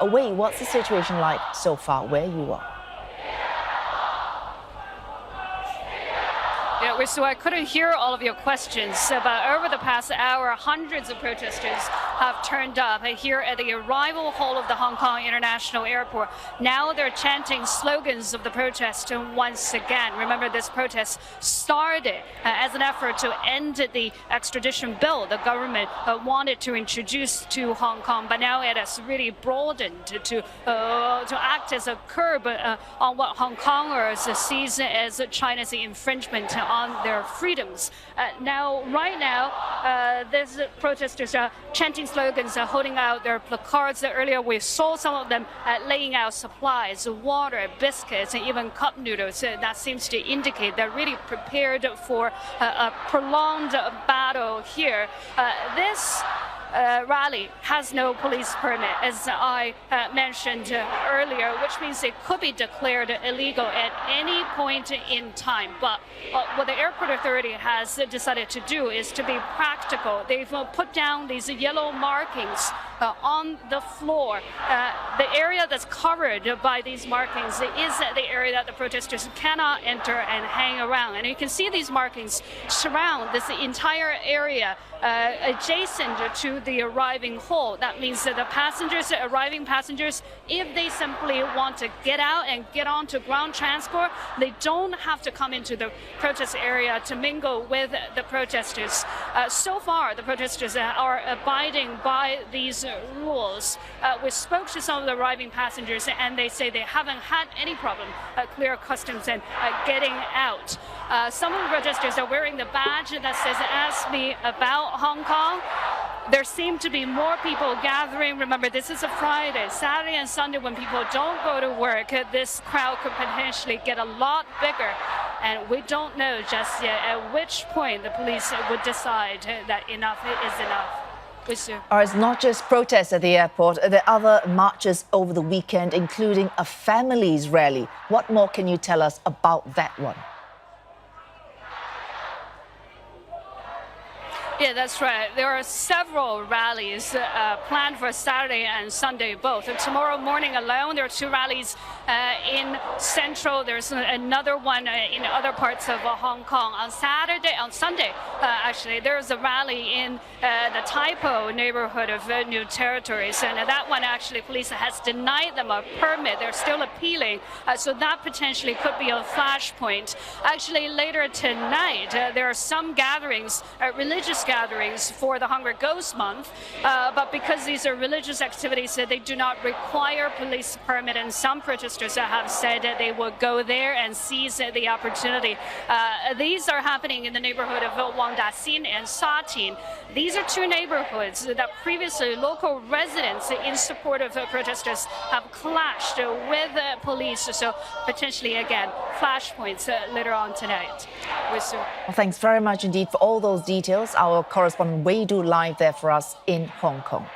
Wei, what's the situation like so far where you are? Yeah, so I couldn't hear all of your questions, but over the past hour, hundreds of protesters have turned up here at the arrival hall of the Hong Kong International Airport. Now they're chanting slogans of the protest once again. Remember, this protest started as an effort to end the extradition bill the government wanted to introduce to Hong Kong, but now it has really broadened to act as a curb on what Hong Kongers sees as China's infringement on their freedoms. Right now, these protesters are chanting slogans, holding out their placards. Earlier, we saw some of them laying out supplies, water, biscuits, and even cup noodles. That seems to indicate they're really prepared for a prolonged battle here. This rally has no police permit, as I mentioned earlier, which means it could be declared illegal at any point in time. But what the airport authority has decided to do is to be practical. They've put down these yellow markings on the floor. The area that's covered by these markings is the area that the protesters cannot enter and hang around. And you can see these markings surround this entire area adjacent to the arriving hall. That means that the arriving passengers, if they simply want to get out and get onto ground transport, they don't have to come into the protest area to mingle with the protesters. So far, the protesters are abiding by these rules. We spoke to some of the arriving passengers, and they say they haven't had any problem clear customs and getting out. Some of the protesters are wearing the badge that says "Ask me about Hong Kong." There seem to be more people gathering. Remember, this is a Friday. Saturday and Sunday, when people don't go to work, this crowd could potentially get a lot bigger. And we don't know just yet at which point the police would decide that enough is enough. It's not just protests at the airport. There are other marches over the weekend, including a families rally. What more can you tell us about that one? Yeah, that's right. There are several rallies planned for Saturday and Sunday both. And tomorrow morning alone, there are 2 rallies in Central. There's another one in other parts of Hong Kong. On Sunday, actually, there's a rally in the Tai Po neighborhood of New Territories. And that one, actually, police has denied them a permit. They're still appealing. So that potentially could be a flashpoint. Actually, later tonight, there are some gatherings, religious gatherings for the Hunger Ghost Month, but because these are religious activities, they do not require police permit, and some protesters have said that they will go there and seize the opportunity. These are happening in the neighborhood of Wang Da Xin and Sa Tin. These are 2 neighborhoods that previously local residents in support of protesters have clashed with police, so potentially again flashpoints later on tonight. Well, thanks very much indeed for all those details. Our correspondent Wei Du live there for us in Hong Kong.